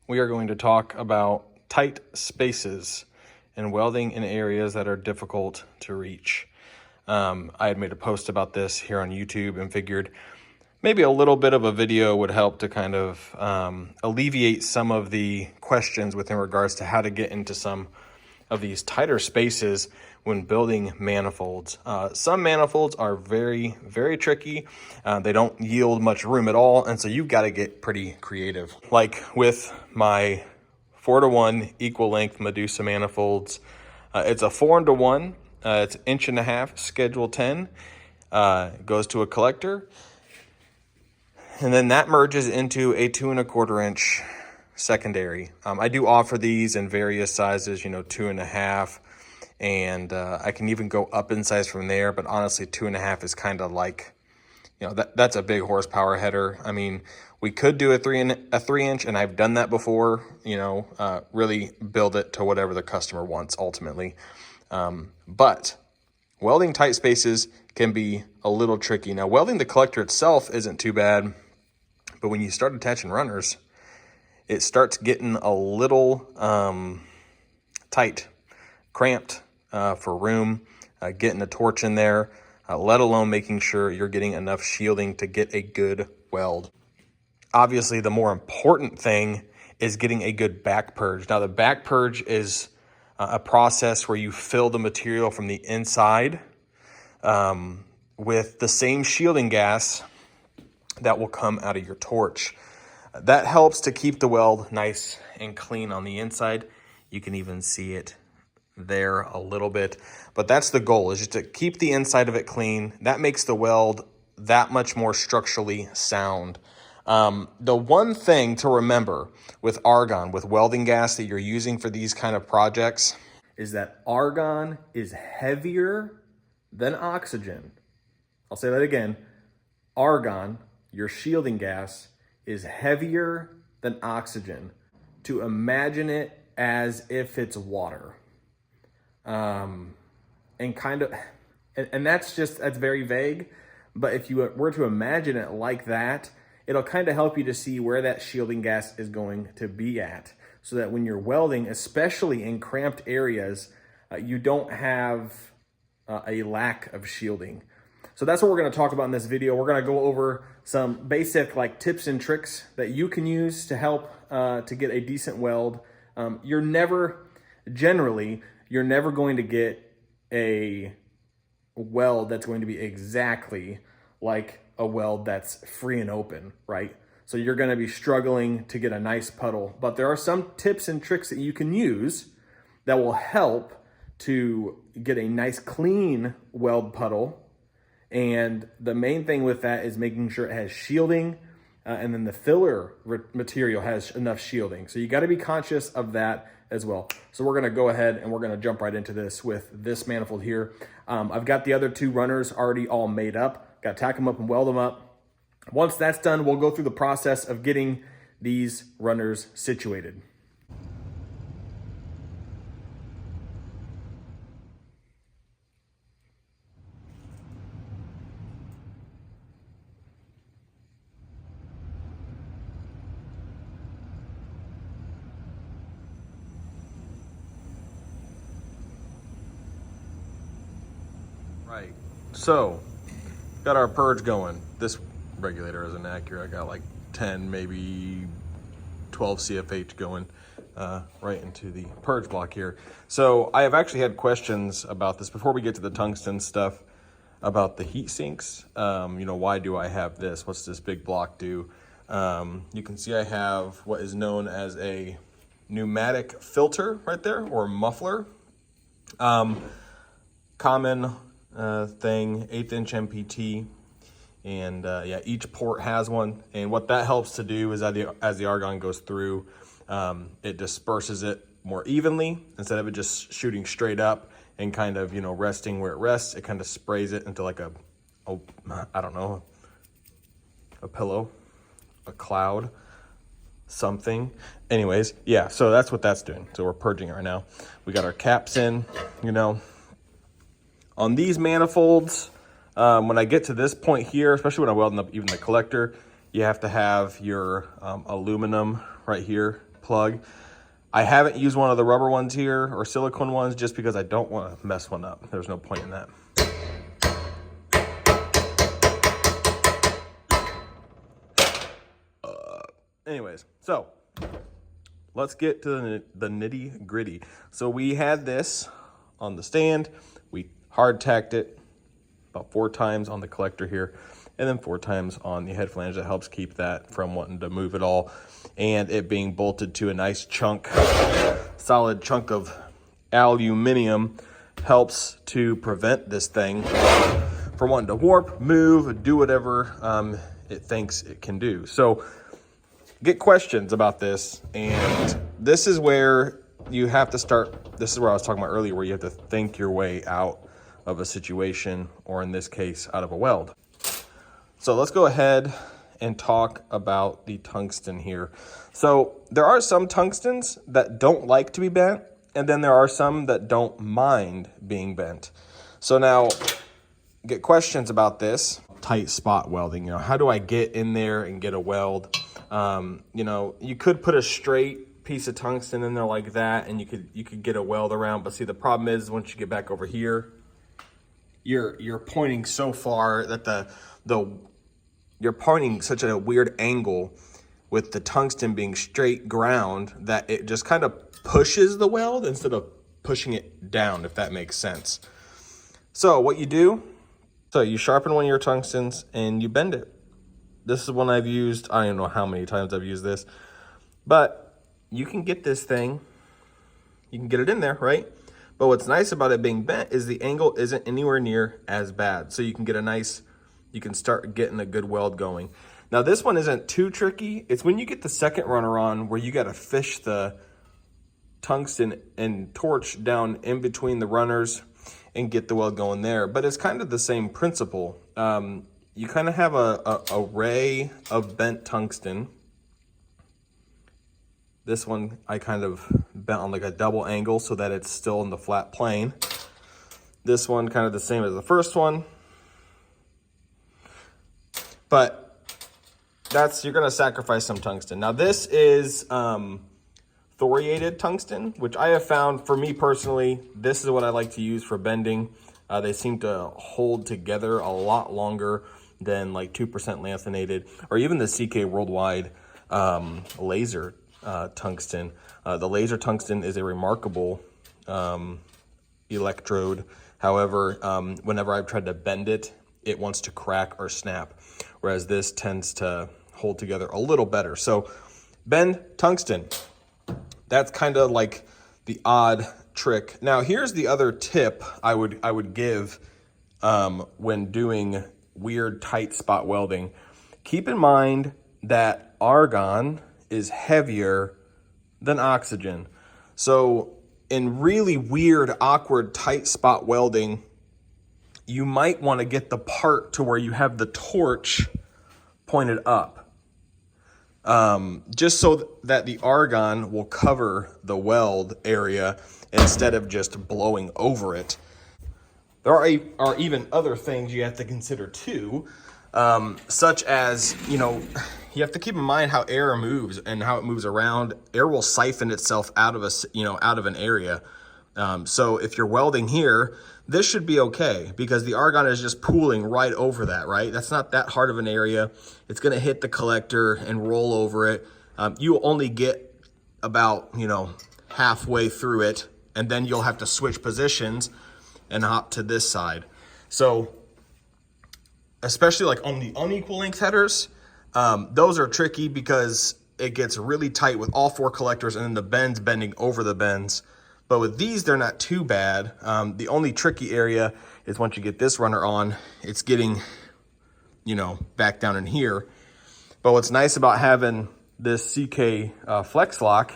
we are going to talk about tight spaces and welding in areas that are difficult to reach. I had made a post about this here on YouTube and figured maybe a little bit of a video would help to kind of alleviate some of the questions within regards to how to get into some of these tighter spaces when building manifolds. Some manifolds are very, very tricky. They don't yield much room at all, and so you've got to get pretty creative. Like with my 4-to-1 equal length Medusa manifolds, it's a 4-to-1. It's 1.5 inch, schedule 10. Goes to a collector, and then that merges into a 2.25 inch secondary. I do offer these in various sizes, 2.5, and I can even go up in size from there, but honestly 2.5 is kind of like, that's a big horsepower header. I mean, we could do a 3 inch, and I've done that before, really build it to whatever the customer wants ultimately. But welding tight spaces can be a little tricky. Now, welding the collector itself isn't too bad, but when you start attaching runners, it starts getting a little tight, cramped for room, getting a torch in there, let alone making sure you're getting enough shielding to get a good weld. Obviously, the more important thing is getting a good back purge. Now, the back purge is a process where you fill the material from the inside with the same shielding gas that will come out of your torch. That helps to keep the weld nice and clean on the inside. You can even see it there a little bit, but that's the goal, is just to keep the inside of it clean. That makes the weld that much more structurally sound. The one thing to remember with argon, with welding gas that you're using for these kind of projects, is that argon is heavier than oxygen. I'll say that again. Argon, your shielding gas, is heavier than oxygen. To imagine it as if it's water. And that's very vague, but if you were to imagine it like that, it'll kind of help you to see where that shielding gas is going to be at, so that when you're welding, especially in cramped areas, you don't have a lack of shielding. So that's what we're going to talk about in this video. We're going to go over some basic tips and tricks that you can use to help to get a decent weld. You're never going to get a weld that's going to be exactly like a weld that's free and open, right? So you're going to be struggling to get a nice puddle, but there are some tips and tricks that you can use that will help to get a nice clean weld puddle. And the main thing with that is making sure it has shielding, and then the filler material has enough shielding. So you got to be conscious of that as well. So we're going to go ahead and we're going to jump right into this with this manifold here. I've got the other two runners already all made up. Got to tack them up and weld them up. Once that's done, we'll go through the process of getting these runners situated. Right, so got our purge going. This regulator isn't accurate. I got like 10, maybe 12 CFH going right into the purge block here. So I have actually had questions about this before we get to the tungsten stuff, about the heat sinks. Why do I have this? What's this big block do? You can see I have what is known as a pneumatic filter right there, or muffler. Common thing, 1/8 inch MPT, and each port has one. And what that helps to do is as the argon goes through, it disperses it more evenly instead of it just shooting straight up and kind of resting where it rests. It kind of sprays it into like a pillow, a cloud, something. Anyways, yeah, so that's what that's doing. So we're purging it right now. We got our caps in, On these manifolds, when I get to this point here, especially when I'm welding up even the collector, you have to have your aluminum right here plug. I haven't used one of the rubber ones here or silicone ones just because I don't want to mess one up. There's no point in that. Anyways, so let's get to the nitty gritty. So we had this on the stand. We hard tacked it about 4 times on the collector here, and then 4 times on the head flange. That helps keep that from wanting to move at all, and it being bolted to a nice chunk, solid chunk of aluminum helps to prevent this thing from wanting to warp, move, do whatever it thinks it can do. So get questions about this, and this is where you have to start. This is where I was talking about earlier, where you have to think your way out of a situation, or in this case, out of a weld. So let's go ahead and talk about the tungsten here. So there are some tungstens that don't like to be bent, and then there are some that don't mind being bent. So now, get questions about this. Tight spot welding, how do I get in there and get a weld? You could put a straight piece of tungsten in there like that, and you could get a weld around. But see, the problem is once you get back over here, you're pointing so far that you're pointing such a weird angle with the tungsten being straight ground that it just kind of pushes the weld instead of pushing it down, if that makes sense. So what you do, so you sharpen one of your tungstens and you bend it. This is one I've used. I don't know how many times I've used this, but you can get this thing, you can get it in there, right? But what's nice about it being bent is the angle isn't anywhere near as bad. So you can get you can start getting a good weld going. Now this one isn't too tricky. It's when you get the second runner on where you got to fish the tungsten and torch down in between the runners and get the weld going there. But it's kind of the same principle. You kind of have a array of bent tungsten. This one I kind of bent on like a double angle so that it's still in the flat plane. This one kind of the same as the first one. But you're gonna sacrifice some tungsten. Now this is thoriated tungsten, which I have found, for me personally, this is what I like to use for bending. They seem to hold together a lot longer than like 2% lanthanated, or even the CK Worldwide laser tungsten. The laser tungsten is a remarkable electrode. However, whenever I've tried to bend it, it wants to crack or snap, whereas this tends to hold together a little better. So bend tungsten. That's kind of like the odd trick. Now here's the other tip I would give when doing weird tight spot welding. Keep in mind that argon is heavier than oxygen. So in really weird, awkward, tight spot welding, you might want to get the part to where you have the torch pointed up. Just so that the argon will cover the weld area instead of just blowing over it. There are even other things you have to consider too, such as, you have to keep in mind how air moves and how it moves around. Air will siphon itself out of an area. So if you're welding here, this should be okay because the argon is just pooling right over that, right? That's not that hard of an area. It's gonna hit the collector and roll over it. You only get about, halfway through it, and then you'll have to switch positions and hop to this side. So especially like on the unequal length headers, those are tricky because it gets really tight with all 4 collectors and then the bends bending over the bends. But with these, they're not too bad. The only tricky area is once you get this runner on, it's getting, back down in here. But what's nice about having this CK flex lock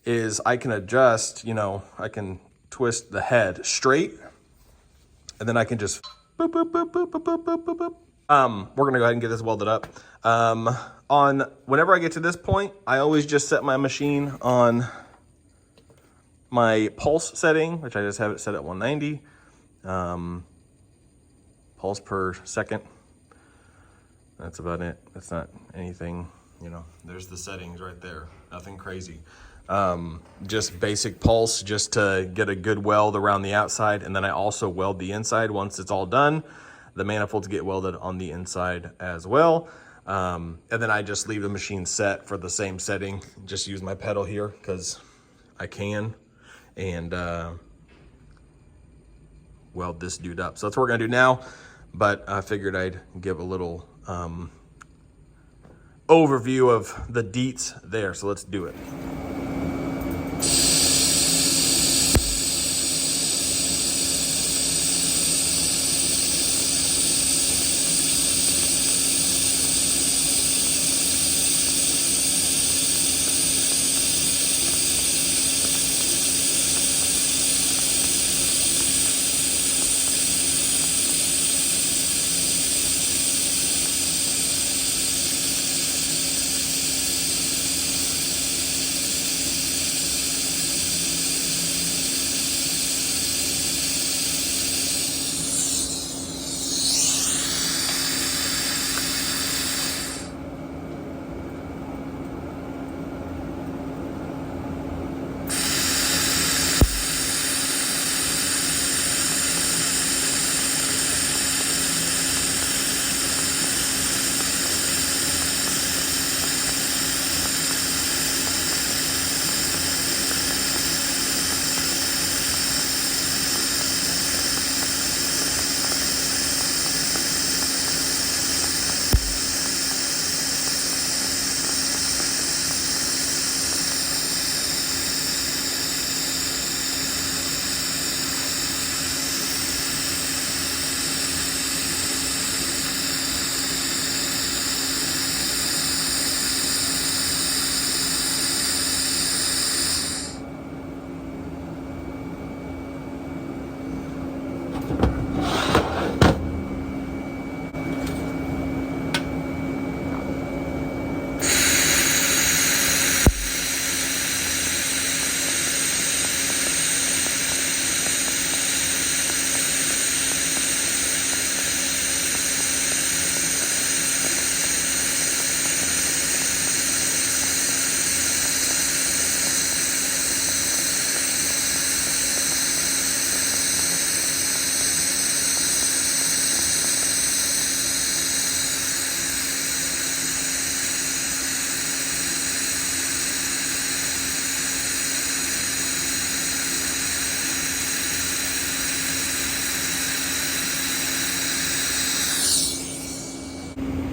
is I can adjust, I can twist the head straight, and then I can just boop, boop, boop, boop, boop, boop, boop, boop, boop. We're gonna go ahead and get this welded up. Whenever I get to this point, I always just set my machine on my pulse setting, which I just have it set at 190 pulse per second. That's about it. That's not anything you know, there's the settings right there. Nothing crazy. Just basic pulse just to get a good weld around the outside. And then I also weld the inside once it's all done. The manifolds get welded on the inside as well. And then I just leave the machine set for the same setting. Just use my pedal here because I can. And weld this dude up. So that's what we're gonna do now. But I figured I'd give a little overview of the deets there. So let's do it.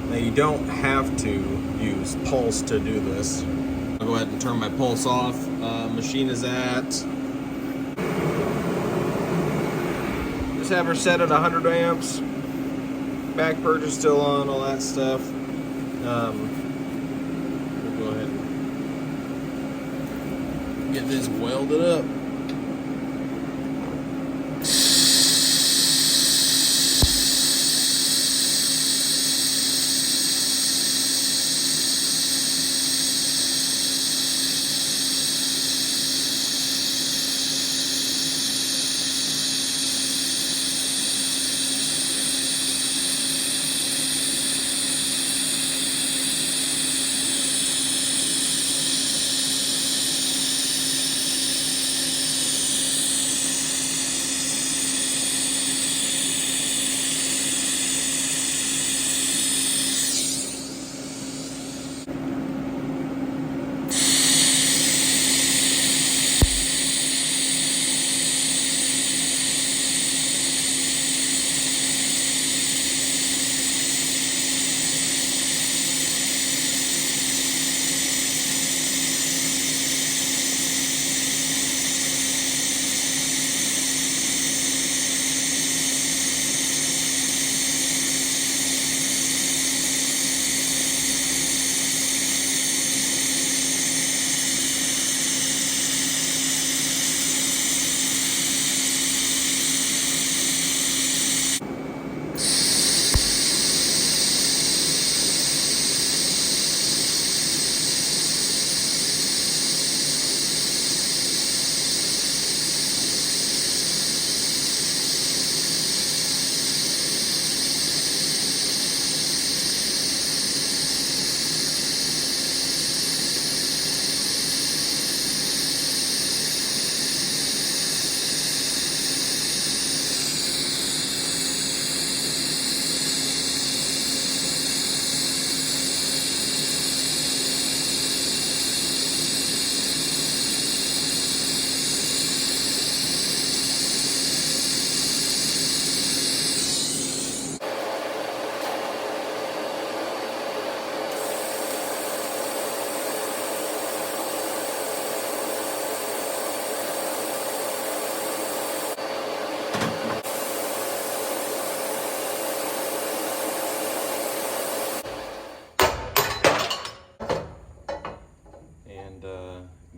Now you don't have to use pulse to do this. I'll go ahead and turn my pulse off. Machine is at, just have her set at 100 amps. Back purge is still on, all that stuff. We'll go ahead and get this welded up.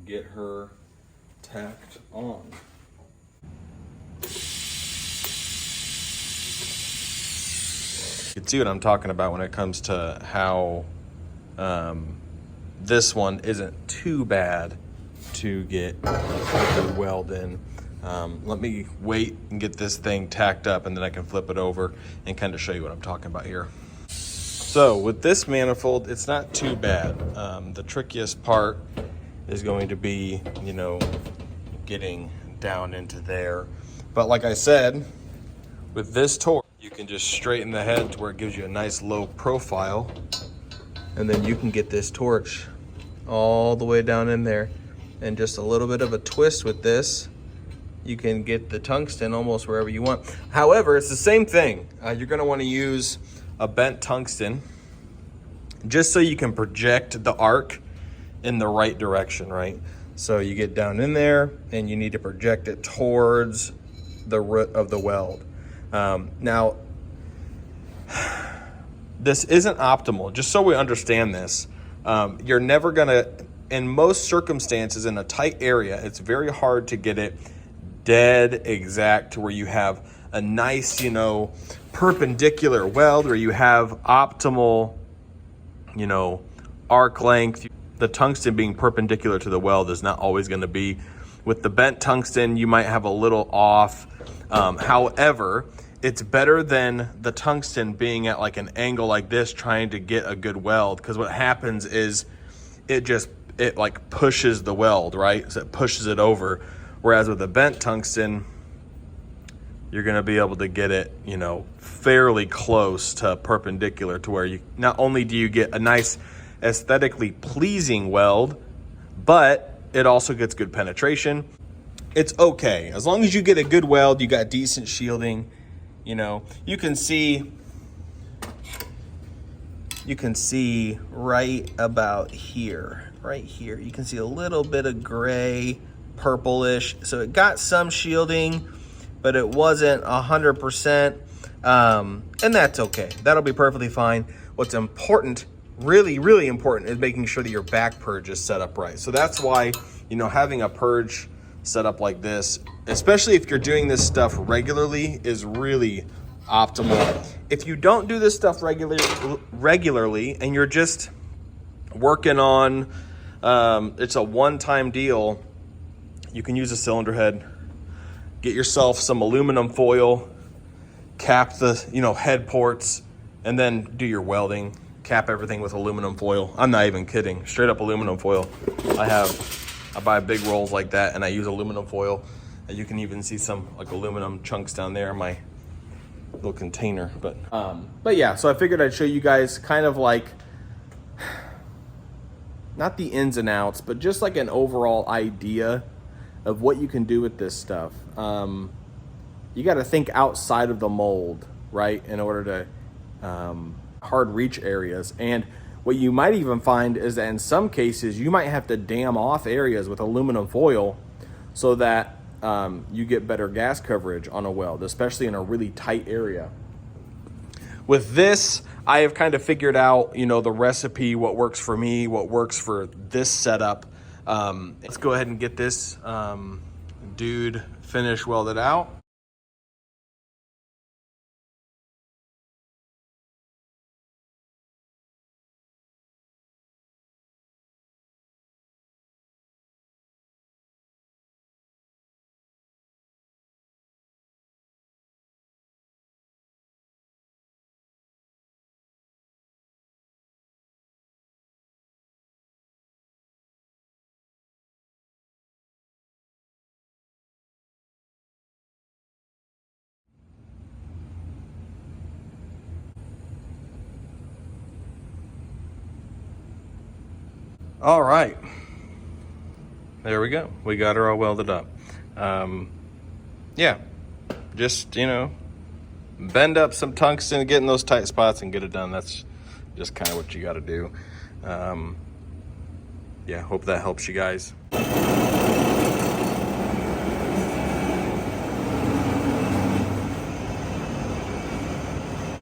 get her tacked on. You can see what I'm talking about when it comes to how this one isn't too bad to get a good weld in. Let me wait and get this thing tacked up, and then I can flip it over and kind of show you what I'm talking about here. So with this manifold, it's not too bad. The trickiest part is going to be, you know, getting down into there. But like I said, with this torque, you can just straighten the head to where it gives you a nice low profile, and then you can get this torch all the way down in there. And just a little bit of a twist with this, you can get the tungsten almost wherever you want. However, it's the same thing. You're gonna wanna use a bent tungsten just so you can project the arc in the right direction, right? So you get down in there and you need to project it towards the root of the weld. Now, this isn't optimal, just so we understand this. You're never gonna, in most circumstances in a tight area, it's very hard to get it dead exact to where you have a nice, you know, perpendicular weld, where you have optimal, you know, arc length. The tungsten being perpendicular to the weld is not always going to be. With the bent tungsten, you might have a little off. However, it's better than the tungsten being at like an angle like this trying to get a good weld, because what happens is it like pushes the weld, right? So it pushes it over. Whereas with a bent tungsten, you're gonna be able to get it, you know, fairly close to perpendicular, to where you, not only do you get a nice aesthetically pleasing weld, but it also gets good penetration. It's okay. As long as you get a good weld, you got decent shielding, you know, you can see right about here, right here, you can see a little bit of gray, purplish. So it got some shielding, but it wasn't 100%. And that's okay. That'll be perfectly fine. What's important, really, really important, is making sure that your back purge is set up right. So that's why, you know, having a purge set up like this, especially if you're doing this stuff regularly, is really optimal. If you don't do this stuff regularly and you're just working on, it's a one-time deal, you can use a cylinder head, get yourself some aluminum foil, cap the, you know, head ports, and then do your welding. Cap everything with aluminum foil. I'm not even kidding, straight up aluminum foil. I buy big rolls like that, and I use aluminum foil. And you can even see some like aluminum chunks down there in my little container. But yeah, so I figured I'd show you guys kind of like, not the ins and outs, but just like an overall idea of what you can do with this stuff. You got to think outside of the mold, right, in order to hard reach areas. And what you might even find is that in some cases you might have to dam off areas with aluminum foil so that you get better gas coverage on a weld, especially in a really tight area. With this, I have kind of figured out, you know, the recipe, what works for me, what works for this setup. Let's go ahead and get this dude finish welded out. All right, there we go. We got her all welded up. Yeah, just, you know, bend up some tungsten, get in those tight spots and get it done. That's just kind of what you got to do. Yeah, hope that helps you guys.